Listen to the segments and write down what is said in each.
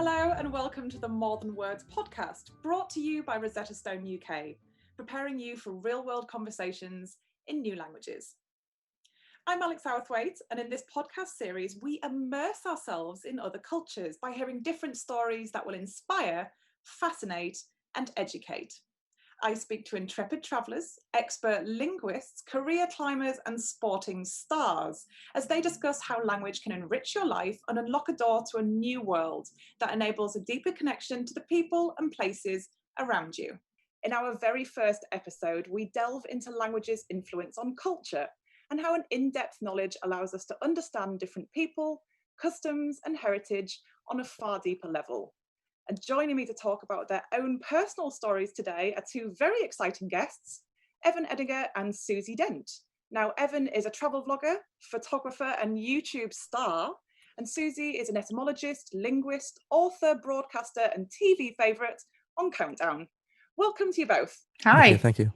Hello and welcome to the More Than Words podcast, brought to you by Rosetta Stone UK, preparing you for real-world conversations in new languages. I'm Alex Outhwaite, and in this podcast series, we immerse ourselves in other cultures by hearing different stories that will inspire, fascinate, and educate. I speak to intrepid travellers, expert linguists, career climbers, and sporting stars as they discuss how language can enrich your life and unlock a door to a new world that enables a deeper connection to the people and places around you. In our very first episode, we delve into language's influence on culture and how an in-depth knowledge allows us to understand different people, customs, and heritage on a far deeper level. And joining me to talk about their own personal stories today are two very exciting guests, Evan Edinger and Susie Dent. Now, Evan is a travel vlogger, photographer, and YouTube star, and Susie is an etymologist, linguist, author, broadcaster, and TV favourite on Countdown. Welcome to you both. Hi. Thank you.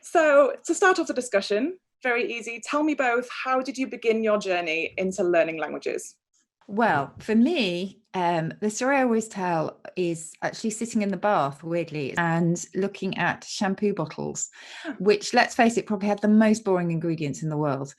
So, to start off the discussion, very easy, tell me both, how did you begin your journey into learning languages? Well, for me, the story I always tell is actually sitting in the bath, weirdly, and looking at shampoo bottles, which, let's face it, probably had the most boring ingredients in the world.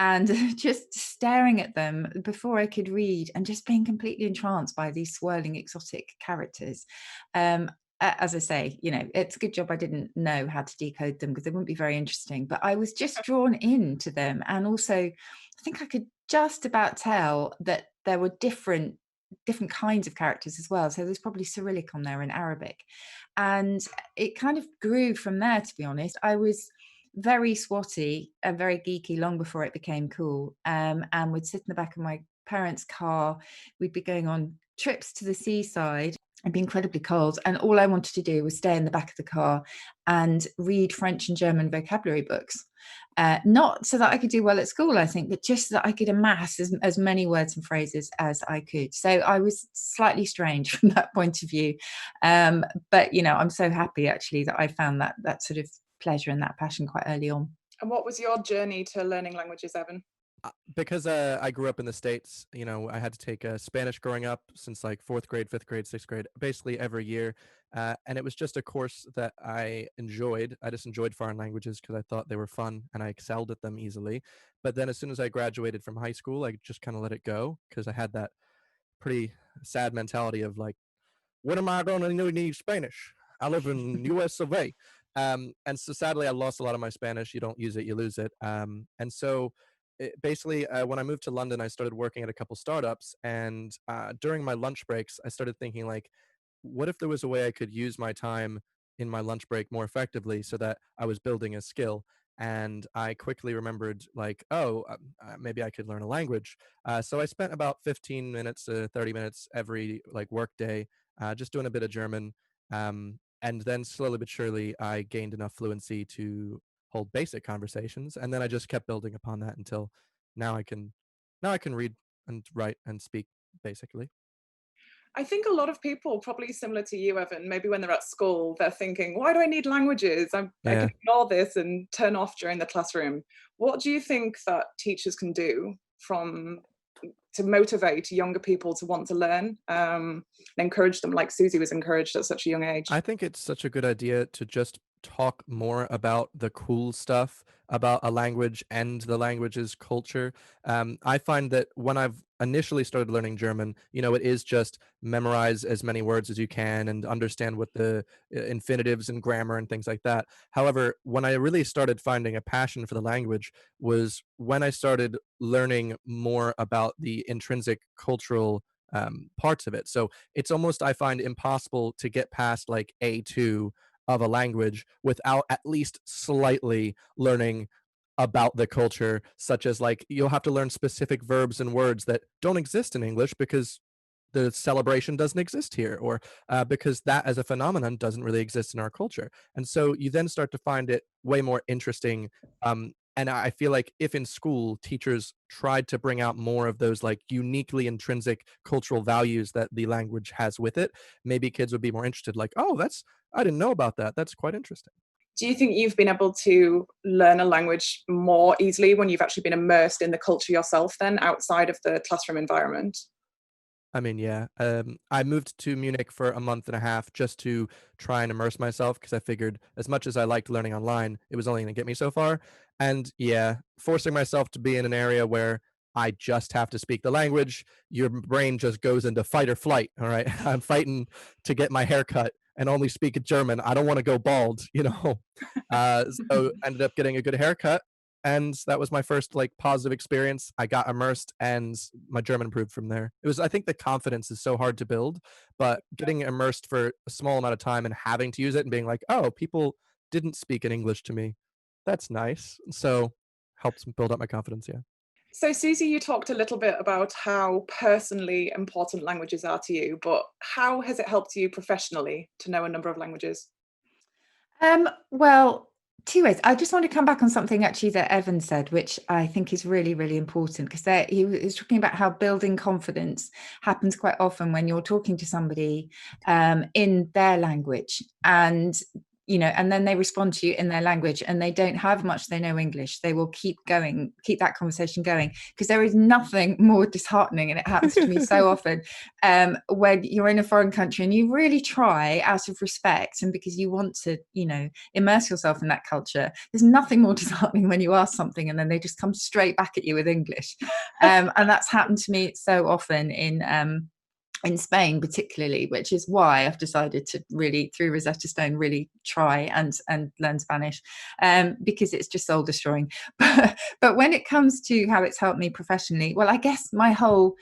And just staring at them before I could read and just being completely entranced by these swirling exotic characters. As I say, it's a good job I didn't know how to decode them because they wouldn't be very interesting, but I was just drawn into them. And also, I think I could just about tell that there were different kinds of characters as well. So there's probably Cyrillic on there in Arabic. And it kind of grew from there, to be honest. I was very swotty and very geeky long before it became cool. And we'd sit in the back of my parents' car. We'd be going on trips to the seaside. It'd be incredibly cold. And all I wanted to do was stay in the back of the car and read French and German vocabulary books. Not so that I could do well at school, I think, but just so that I could amass as many words and phrases as I could. So I was slightly strange from that point of view. But, I'm so happy actually that I found that sort of pleasure and that passion quite early on. And what was your journey to learning languages, Evan? Because I grew up in the States, I had to take Spanish growing up since like 4th grade, 5th grade, 6th grade, basically every year. And it was just a course that I enjoyed. I just enjoyed foreign languages because I thought they were fun and I excelled at them easily. But then as soon as I graduated from high school, I just kind of let it go because I had that pretty sad mentality of like, when am I going to need Spanish? I live in US of A. And so sadly, I lost a lot of my Spanish. You don't use it, you lose it. And so basically, when I moved to London, I started working at a couple startups. And during my lunch breaks, I started thinking like, what if there was a way I could use my time in my lunch break more effectively so that I was building a skill? And I quickly remembered like, maybe I could learn a language. So I spent about 15 minutes to 30 minutes every like work day just doing a bit of German. And then slowly but surely, I gained enough fluency to hold basic conversations, and then I just kept building upon that until now I can read and write and speak basically. I think a lot of people, probably similar to you, Evan, maybe when they're at school, they're thinking, why do I need languages? I can ignore this and turn off during the classroom. What do you think that teachers can do to motivate younger people to want to learn and encourage them like Susie was encouraged at such a young age? I think it's such a good idea to just talk more about the cool stuff about a language and the language's culture. I find that when I've initially started learning German, it is just memorize as many words as you can and understand what the infinitives and grammar and things like that. However, when I really started finding a passion for the language was when I started learning more about the intrinsic cultural parts of it. So it's almost, I find, impossible to get past like A2 of a language without at least slightly learning about the culture, such as like you'll have to learn specific verbs and words that don't exist in English because the celebration doesn't exist here, or because that as a phenomenon doesn't really exist in our culture. And so you then start to find it way more interesting. And I feel like if in school teachers tried to bring out more of those like uniquely intrinsic cultural values that the language has with it, maybe kids would be more interested. Like, oh, I didn't know about that. That's quite interesting. Do you think you've been able to learn a language more easily when you've actually been immersed in the culture yourself then outside of the classroom environment? I mean, yeah. I moved to Munich for a month and a half just to try and immerse myself because I figured as much as I liked learning online, it was only going to get me so far. And yeah, forcing myself to be in an area where I just have to speak the language, your brain just goes into fight or flight. All right. I'm fighting to get my hair cut and only speak German. I don't want to go bald, you know? So ended up getting a good haircut, and that was my first like positive experience. I got immersed and my German improved from there. It was, I think the confidence is so hard to build, but getting immersed for a small amount of time and having to use it and being like, oh, people didn't speak in English to me, that's nice. So helps build up my confidence. Yeah. So, Susie, you talked a little bit about how personally important languages are to you, but how has it helped you professionally to know a number of languages? Well, two ways. I just want to come back on something actually that Evan said, which I think is really, really important, because he was talking about how building confidence happens quite often when you're talking to somebody in their language, and and then they respond to you in their language, and they don't have much they know English. They will keep that conversation going, because there is nothing more disheartening, and it happens to me so often, when you're in a foreign country and you really try out of respect and because you want to, immerse yourself in that culture. There's nothing more disheartening when you ask something and then they just come straight back at you with English. And that's happened to me so often in Spain particularly, which is why I've decided to really, through Rosetta Stone, really try and learn Spanish, because it's just soul destroying. But when it comes to how it's helped me professionally, well, I guess my whole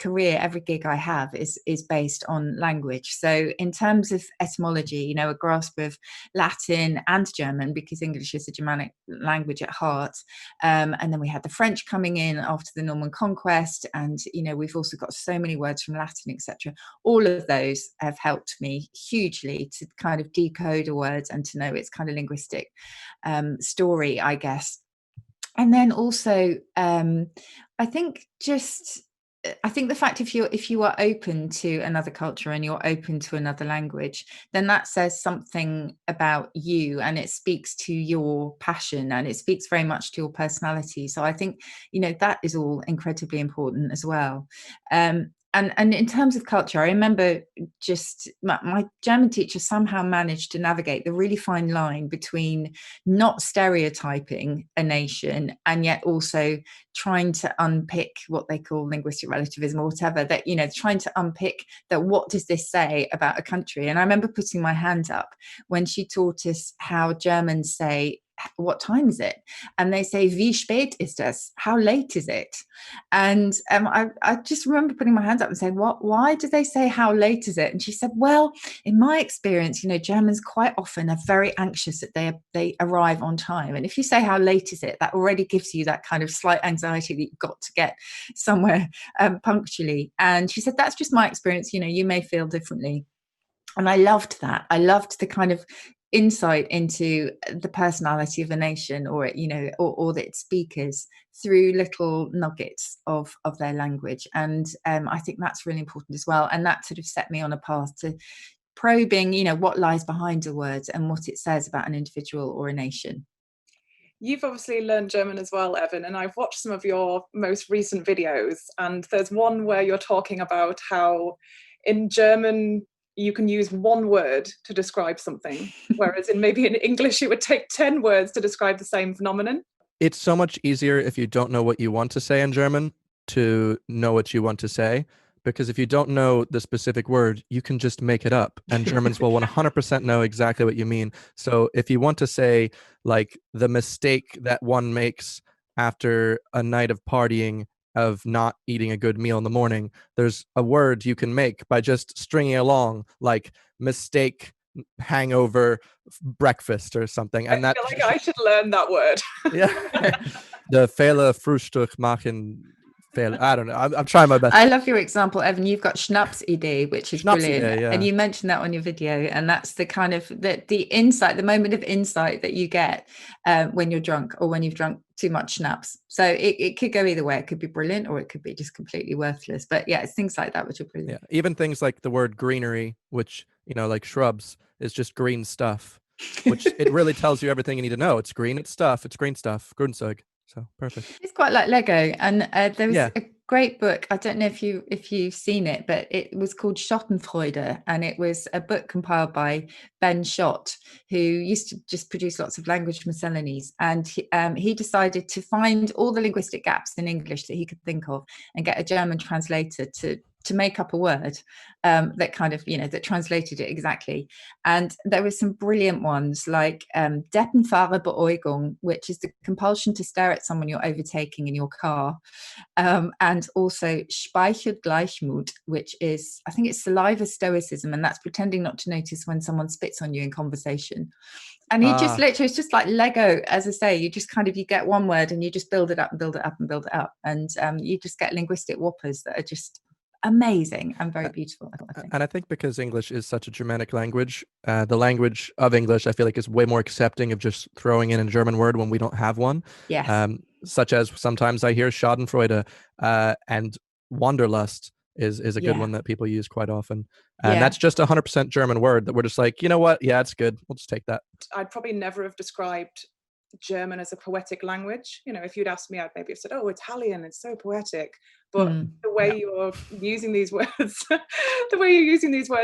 career, every gig I have is based on language. So in terms of etymology, a grasp of Latin and German, because English is a Germanic language at heart. And then we had the French coming in after the Norman conquest, and we've also got so many words from Latin, etc. All of those have helped me hugely to kind of decode a word and to know its kind of linguistic story, I guess. And then also I think the fact, if you are open to another culture and you're open to another language, then that says something about you, and it speaks to your passion, and it speaks very much to your personality. So I think that is all incredibly important as well. And in terms of culture, I remember just my German teacher somehow managed to navigate the really fine line between not stereotyping a nation and yet also trying to unpick what they call linguistic relativism or whatever, that, trying to unpick that, what does this say about a country? And I remember putting my hand up when she taught us how Germans say, what time is it? And they say, wie spät ist es? How late is it? And I just remember putting my hand up and saying, why do they say how late is it? And she said, well, in my experience, Germans quite often are very anxious that they arrive on time. And if you say how late is it, that already gives you that kind of slight anxiety that you've got to get somewhere punctually. And she said, that's just my experience. You may feel differently. And I loved that. I loved the kind of insight into the personality of a nation, or or its speakers, through little nuggets of their language. And I think that's really important as well. And that sort of set me on a path to probing what lies behind a word and what it says about an individual or a nation. You've obviously learned German as well, Evan, and I've watched some of your most recent videos, and there's one where you're talking about how in German you can use one word to describe something, whereas maybe in English it would take 10 words to describe the same phenomenon. It's so much easier if you don't know what you want to say in German to know what you want to say. Because if you don't know the specific word, you can just make it up, and Germans will 100% know exactly what you mean. So if you want to say, like, the mistake that one makes after a night of partying of not eating a good meal in the morning, there's a word you can make by just stringing along, like mistake, hangover, breakfast, or something. And I that feel like I should learn that word. yeah, the Fehler Frühstück machen Fehler. I don't know. I'm trying my best. I love your example, Evan. You've got Schnapsidee, which is brilliant. Schnapsidee, yeah. And you mentioned that on your video. And that's the kind of the insight, the moment of insight that you get when you're drunk, or when you've drunk too much schnapps. So it could go either way. It could be brilliant, or it could be just completely worthless. But yeah, it's things like that which are brilliant. Yeah, even things like the word greenery, which, like shrubs, is just green stuff, which it really tells you everything you need to know. It's green, it's stuff, it's green stuff, Grünzeug. So perfect. It's quite like Lego. And there was Yeah. a great book. I don't know if you've seen it, but it was called Schadenfreude, and it was a book compiled by Ben Schott, who used to just produce lots of language miscellanies. And he decided to find all the linguistic gaps in English that he could think of and get a German translator to make up a word that kind of, that translated it exactly. And there were some brilliant ones like Deppenfahrerbeäugung, which is the compulsion to stare at someone you're overtaking in your car. And also Speichergleichmut, which is, I think it's saliva stoicism, and that's pretending not to notice when someone spits on you in conversation. And you just literally, it's just like Lego, as I say, you just kind of, you get one word and you just build it up and build it up and build it up. And you just get linguistic whoppers that are just amazing and very beautiful, I think. And I think because English is such a Germanic language, the language of English, I feel like, is way more accepting of just throwing in a German word when we don't have one. Yes. Such as sometimes I hear Schadenfreude, and Wanderlust is a good one that people use quite often. And that's just 100% German word that we're just like, you know what? Yeah, it's good. We'll just take that. I'd probably never have described German as a poetic language. If you'd asked me, I'd maybe have said, oh, Italian, it's so poetic. But the way you're using these words,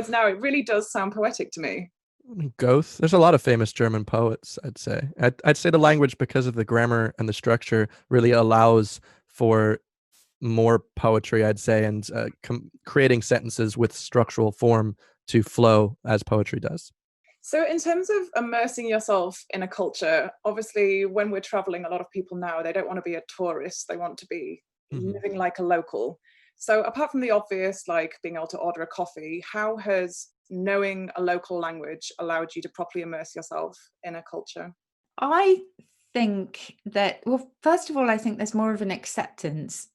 now, it really does sound poetic to me. Goethe. There's a lot of famous German poets, I'd say. I'd say the language, because of the grammar and the structure, really allows for more poetry, I'd say, and creating sentences with structural form to flow as poetry does. So in terms of immersing yourself in a culture, obviously when we're traveling, a lot of people now, they don't want to be a tourist. They want to be living like a local. So apart from the obvious, like being able to order a coffee, how has knowing a local language allowed you to properly immerse yourself in a culture? I think that, well, first of all, I think there's more of an acceptance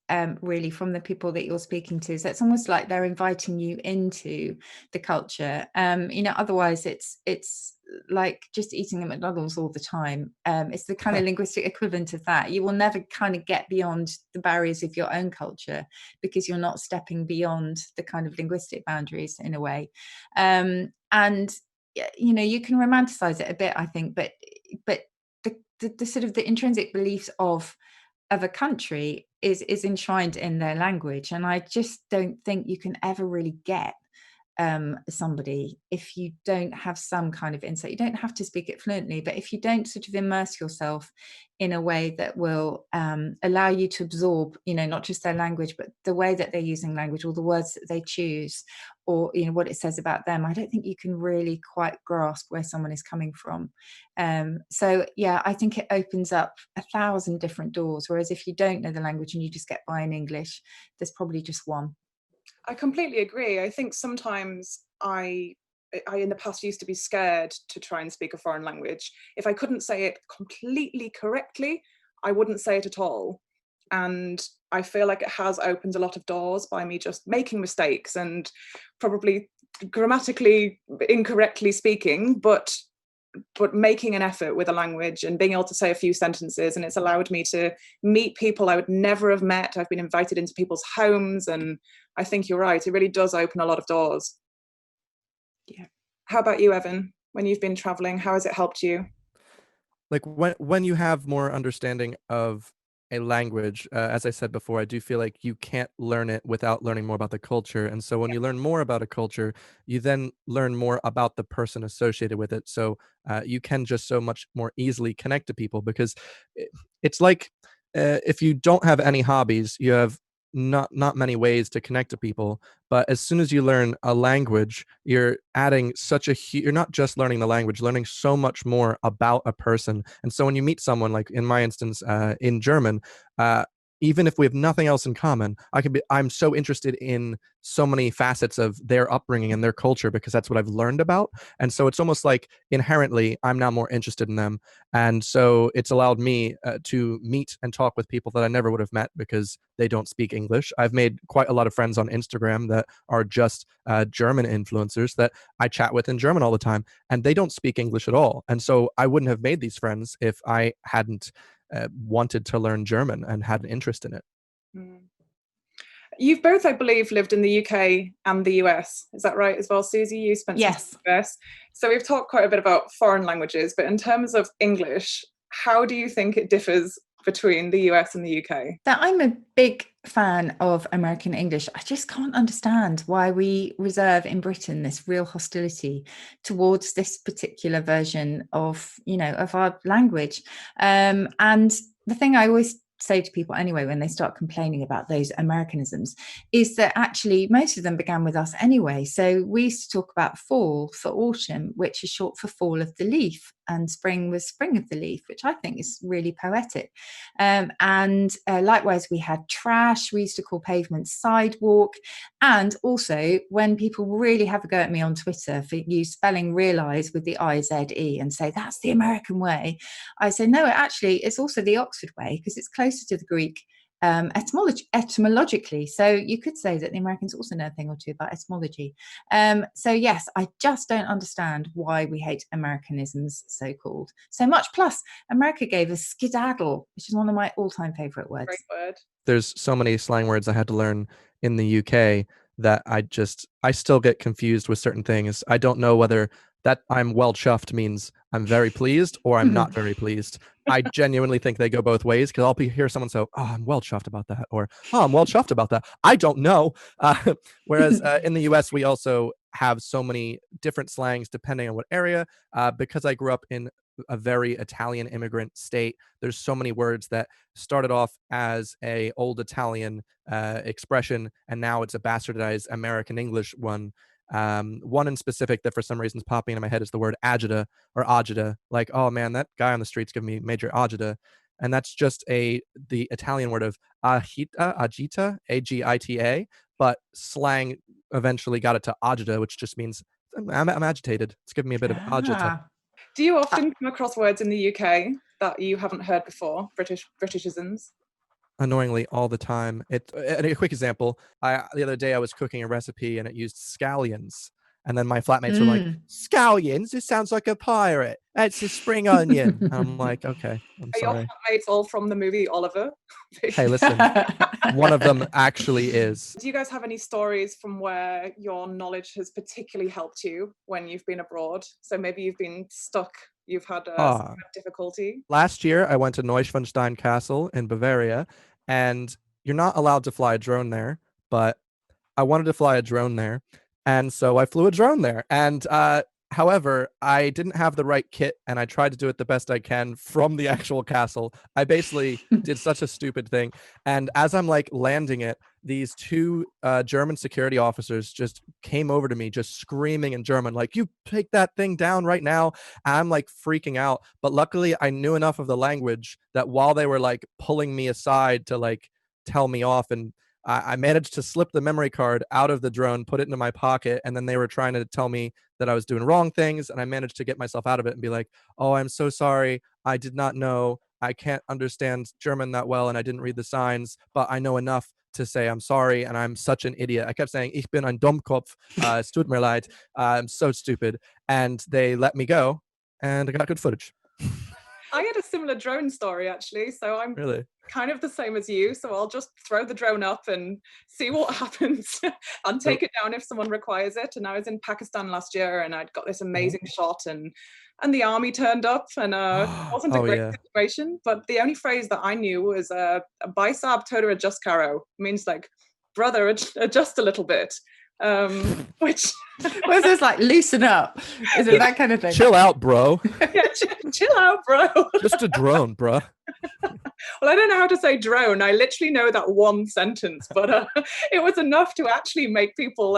really from the people that you're speaking to. So it's almost like they're inviting you into the culture. Otherwise it's like just eating at McDonald's all the time. It's the kind of linguistic equivalent of that. You will never kind of get beyond the barriers of your own culture because you're not stepping beyond the kind of linguistic boundaries in a way. And you can romanticize it a bit, I think, but the sort of the intrinsic beliefs of a country is enshrined in their language, and I just don't think you can ever really get somebody if you don't have some kind of insight. You don't have to speak it fluently, but if you don't sort of immerse yourself in a way that will allow you to absorb, not just their language, but the way that they're using language, or the words that they choose, or what it says about them, I don't think you can really quite grasp where someone is coming from. So yeah, I think it opens up 1,000 different doors, whereas if you don't know the language and you just get by in English, there's probably just one. I completely agree. I think sometimes I in the past used to be scared to try and speak a foreign language. If I couldn't say it completely correctly, I wouldn't say it at all. And I feel like it has opened a lot of doors by me just making mistakes and probably grammatically incorrectly speaking, but making an effort with a language and being able to say a few sentences. And it's allowed me to meet people I would never have met. I've been invited into people's homes, and I think you're right. It really does open a lot of doors. Yeah. How about you, Evan? When you've been traveling, how has it helped you? Like when you have more understanding of a language, as I said before, I do feel like you can't learn it without learning more about the culture. And so when you learn more about a culture, you then learn more about the person associated with it. So you can just so much more easily connect to people, because it's like if you don't have any hobbies, you have not many ways to connect to people. But as soon as you learn a language, you're adding you're not just learning the language, learning so much more about a person. And so when you meet someone, like in my instance, in German, even if we have nothing else in common, I'm so interested in so many facets of their upbringing and their culture, because that's what I've learned about. And so it's almost like inherently I'm now more interested in them. And so it's allowed me to meet and talk with people that I never would have met because they don't speak English. I've made quite a lot of friends on Instagram that are just German influencers that I chat with in German all the time, and they don't speak English at all. And so I wouldn't have made these friends if I hadn't wanted to learn German and had an interest in it. You've both, I believe, lived in the UK and the US. Is that right as well, Susie? You spent some time in the US. So we've talked quite a bit about foreign languages, but in terms of English, how do you think it differs between the US and the UK? So I'm a big fan of American English. I just can't understand why we reserve in Britain this real hostility towards this particular version of, of our language. And the thing I always say to people anyway when they start complaining about those Americanisms is that actually most of them began with us anyway. So we used to talk about fall for autumn, which is short for fall of the leaf, and spring was spring of the leaf, which I think is really poetic. And likewise, we had trash. We used to call pavement sidewalk. And also, when people really have a go at me on Twitter for you spelling realise with the IZE and say that's the American way, I say no, actually it's also the Oxford way, because it's closer to the Greek etymologically. So you could say that the Americans also know a thing or two about etymology. So yes, I just don't understand why we hate Americanisms, so-called, so much. Plus, America gave us skedaddle, which is one of my all-time favorite words. Great word. There's so many slang words I had to learn in the UK that I still get confused with certain things. I don't know whether that I'm well chuffed means I'm very pleased or I'm not very pleased. I genuinely think they go both ways, because I'll hear someone say, oh, I'm well chuffed about that, or oh, I'm well chuffed about that. I don't know. Whereas in the US, we also have so many different slangs depending on what area. Because I grew up in a very Italian immigrant state, there's so many words that started off as a old Italian expression, and now it's a bastardized American English one. One in specific that for some reason is popping into my head is the word agita or agita. Like, oh man, that guy on the street's giving me major agita. And that's just the Italian word of agita, A-G-I-T-A. But slang eventually got it to agita, which just means I'm agitated. It's giving me a bit of agita. Do you often come across words in the UK that you haven't heard before, Britishisms? Annoyingly, all the time. A quick example, the other day I was cooking a recipe and it used scallions, and then my flatmates were like, scallions, it sounds like a pirate, it's a spring onion. And I'm like, okay, I'm Are sorry. your flatmates all from the movie Oliver? Hey, listen, one of them actually is. Do you guys have any stories from where your knowledge has particularly helped you when you've been abroad? So maybe you've been stuck, you've had some kind of difficulty. Last year, I went to Neuschwanstein Castle in Bavaria, and you're not allowed to fly a drone there, but I wanted to fly a drone there, and so I flew a drone there. And however, I didn't have the right kit, and I tried to do it the best I can from the actual castle. I basically did such a stupid thing, and as I'm like landing it, these two German security officers just came over to me, just screaming in German, like, you take that thing down right now. And I'm like freaking out. But luckily, I knew enough of the language that while they were like pulling me aside to like tell me off, and I managed to slip the memory card out of the drone, put it into my pocket, and then they were trying to tell me that I was doing wrong things, and I managed to get myself out of it and be like, oh, I'm so sorry. I did not know. I can't understand German that well, and I didn't read the signs, but I know enough to say I'm sorry, and I'm such an idiot. I kept saying, ich bin ein Dummkopf, es tut mir leid, I'm so stupid. And they let me go, and I got good footage. I had a similar drone story, actually, so I'm really kind of the same as you. So I'll just throw the drone up and see what happens and take it down if someone requires it. And I was in Pakistan last year, and I'd got this amazing shot, and the army turned up, and it wasn't a great situation. But the only phrase that I knew was "Baisab Toda adjust caro," means like, brother, adjust a little bit. Which was this like loosen up? Is it that kind of thing? Chill out, bro. Yeah, chill out, bro. Just a drone, bro. Well, I don't know how to say drone. I literally know that one sentence, but it was enough to actually make people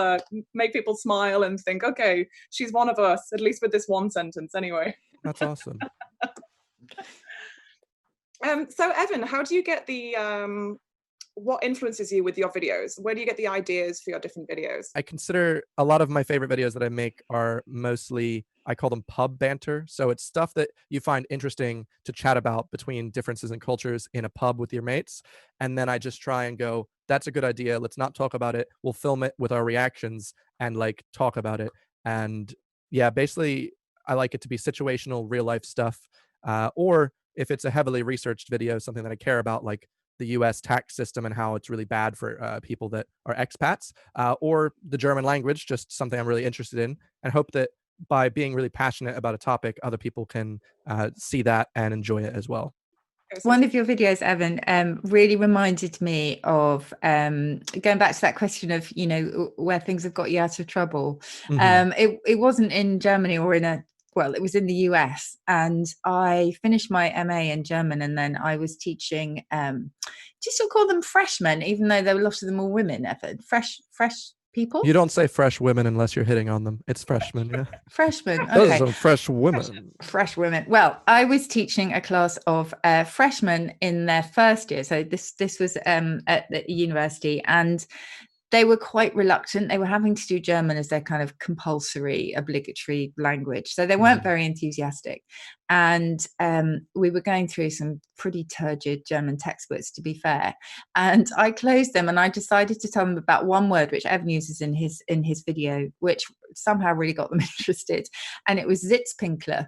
smile and think, okay, she's one of us, at least with this one sentence anyway. That's awesome. So Evan, how do you get the what influences you with your videos? Where do you get the ideas for your different videos? I consider a lot of my favorite videos that I make are mostly, I call them pub banter. So it's stuff that you find interesting to chat about between differences in cultures in a pub with your mates. And then I just try and go, that's a good idea. Let's not talk about it. We'll film it with our reactions and like talk about it. And yeah, basically I like it to be situational, real life stuff. Or if it's a heavily researched video, something that I care about, like the US tax system and how it's really bad for people that are expats, or the German language, just something I'm really interested in, and hope that by being really passionate about a topic, other people can see that and enjoy it as well. One of your videos, Evan, really reminded me of going back to that question of, you know, where things have got you out of trouble. It wasn't in Germany or it was in the US, and I finished my MA in German, and then I was teaching, do you still call them freshmen, even though there were a lot of them all women, Evan? Fresh people? You don't say fresh women unless you're hitting on them. It's freshmen, yeah. Freshmen, okay. Those are some fresh women. Fresh women. Well, I was teaching a class of freshmen in their first year. So this was at the university, and they were quite reluctant. They were having to do German as their kind of compulsory, obligatory language. So they weren't very enthusiastic. And we were going through some pretty turgid German textbooks, to be fair. And I closed them and I decided to tell them about one word, which Evan uses in his video, which somehow really got them interested. And it was Sitzpinkler.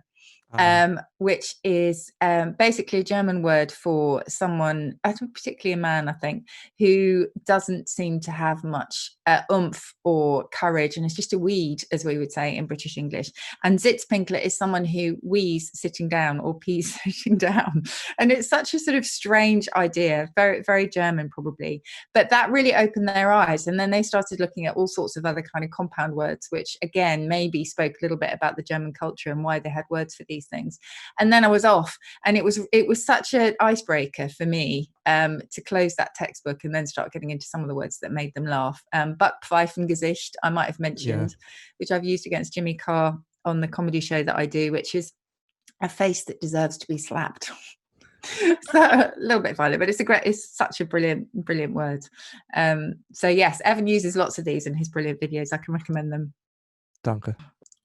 Which is basically a German word for someone, particularly a man, I think, who doesn't seem to have much oomph or courage, and it's just a weed, as we would say in British English. And Sitzpinkler is someone who wheezes sitting down or pees sitting down. And it's such a sort of strange idea, very, very German probably. But that really opened their eyes. And then they started looking at all sorts of other kind of compound words, which again, maybe spoke a little bit about the German culture and why they had words for these things. And then I was off, and it was such an icebreaker for me to close that textbook and then start getting into some of the words that made them laugh. Backpfeifengesicht, I might have mentioned, which I've used against Jimmy Carr on the comedy show that I do, which is a face that deserves to be slapped. So a little bit violent, but it's such a brilliant word. So yes, Evan uses lots of these in his brilliant videos. I can recommend them. Danke.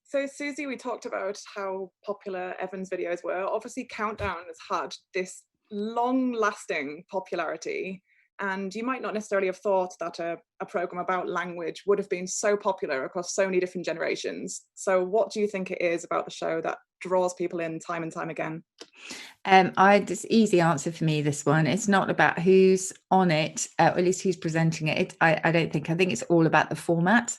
So Susie, we talked about how popular Evan's videos were. Obviously, Countdown has had this long-lasting popularity, and you might not necessarily have thought that a program about language would have been so popular across so many different generations. So what do you think it is about the show that draws people in time and time again? It's easy answer for me, this one. It's not about who's on it, or at least who's presenting it. I don't think. I think it's all about the format,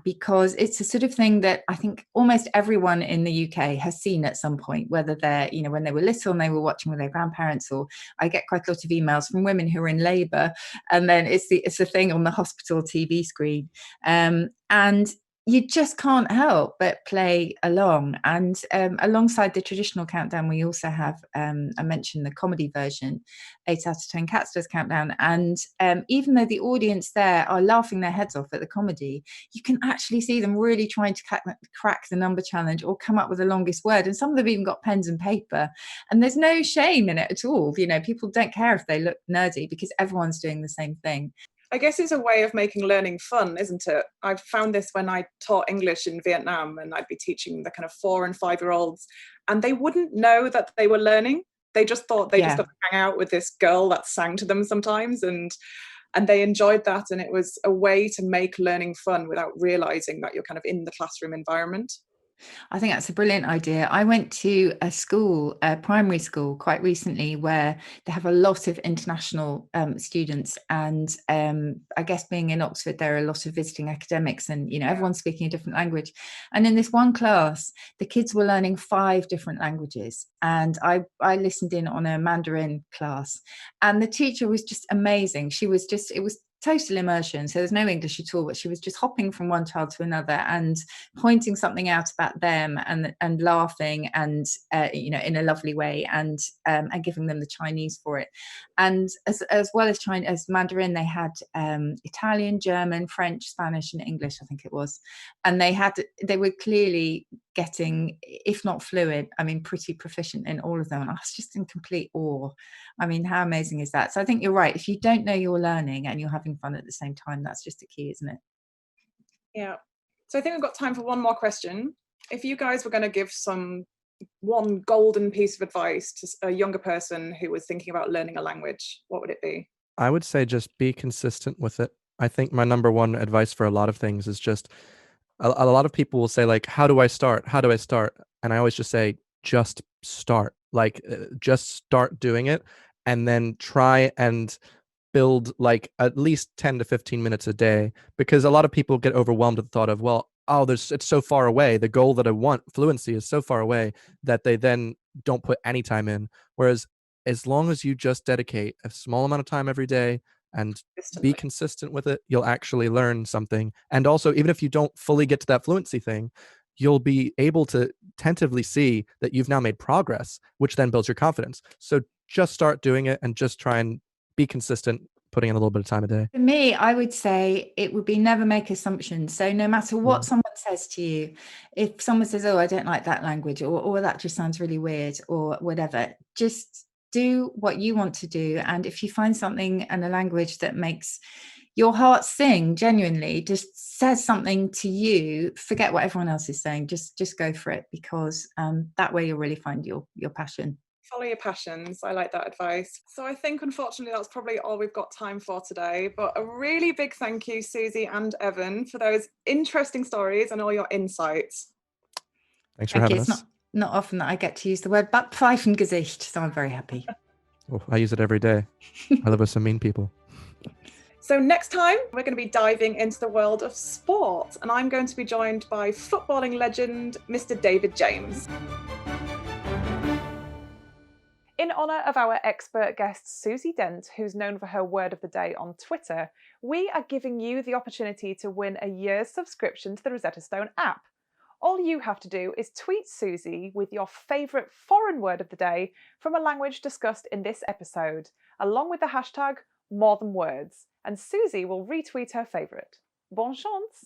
because it's a sort of thing that I think almost everyone in the UK has seen at some point, whether they're, you know, when they were little and they were watching with their grandparents, or I get quite a lot of emails from women who are in labour, and then it's the thing on the hospital TV screen, and you just can't help but play along. And alongside the traditional countdown, we also have, I mentioned the comedy version, 8 out of 10 Cats Does Countdown. And even though the audience there are laughing their heads off at the comedy, you can actually see them really trying to crack the number challenge or come up with the longest word. And some of them even got pens and paper. And there's no shame in it at all. You know, people don't care if they look nerdy because everyone's doing the same thing. I guess it's a way of making learning fun, isn't it? I've found this when I taught English in Vietnam, and I'd be teaching the kind of 4 and 5-year-olds, and they wouldn't know that they were learning. They just thought they just got to hang out with this girl that sang to them sometimes, and they enjoyed that. And it was a way to make learning fun without realizing that you're kind of in the classroom environment. I think that's a brilliant idea. I went to a primary school quite recently where they have a lot of international students, and I guess being in Oxford, there are a lot of visiting academics, and you know, everyone's speaking a different language. And in this one class, the kids were learning 5 different languages, and I listened in on a Mandarin class, and the teacher was just amazing. It was total immersion, so there's no English at all, but she was just hopping from one child to another and pointing something out about them and laughing and you know, in a lovely way, and giving them the Chinese for it. And as well as Mandarin, they had Italian, German, French, Spanish, and English, I think it was. And they were clearly getting, if not fluent, I mean, pretty proficient in all of them. And I was just in complete awe. I mean, how amazing is that? So I think you're right. If you don't know you're learning and you're having fun at the same time, that's just the key, isn't it? Yeah. So I think we've got time for one more question. If you guys were going to give one golden piece of advice to a younger person who was thinking about learning a language, what would it be? I would say just be consistent with it. I think my number one advice for a lot of things is just, a lot of people will say, like, how do I start? How do I start? And I always just say, just start. Like, just start doing it, and then try and build like at least 10 to 15 minutes a day, because a lot of people get overwhelmed at the thought of, well, it's so far away. The goal that I want, fluency, is so far away, that they then don't put any time in. Whereas as long as you just dedicate a small amount of time every day and be consistent with it, you'll actually learn something. And also, even if you don't fully get to that fluency thing, you'll be able to tentatively see that you've now made progress, which then builds your confidence. So just start doing it and just try and be consistent, putting in a little bit of time a day. For me, I would say it would be never make assumptions. So no matter what someone says to you, if someone says, oh, I don't like that language, or that just sounds really weird, or whatever, just do what you want to do. And if you find something in a language that makes your heart sing genuinely, just says something to you, forget what everyone else is saying, just go for it, because that way you'll really find your passion. Follow your passions. I like that advice. So I think, unfortunately, that's probably all we've got time for today. But a really big thank you, Susie and Evan, for those interesting stories and all your insights. Thanks for having us. It's not often that I get to use the word Backpfeifengesicht, so I'm very happy. Oh, I use it every day. I live with some mean people. So next time, we're going to be diving into the world of sport, and I'm going to be joined by footballing legend, Mr. David James. In honour of our expert guest Susie Dent, who's known for her word of the day on Twitter, we are giving you the opportunity to win a year's subscription to the Rosetta Stone app. All you have to do is tweet Susie with your favourite foreign word of the day from a language discussed in this episode, along with the hashtag #MoreThanWords, and Susie will retweet her favourite. Bonne chance!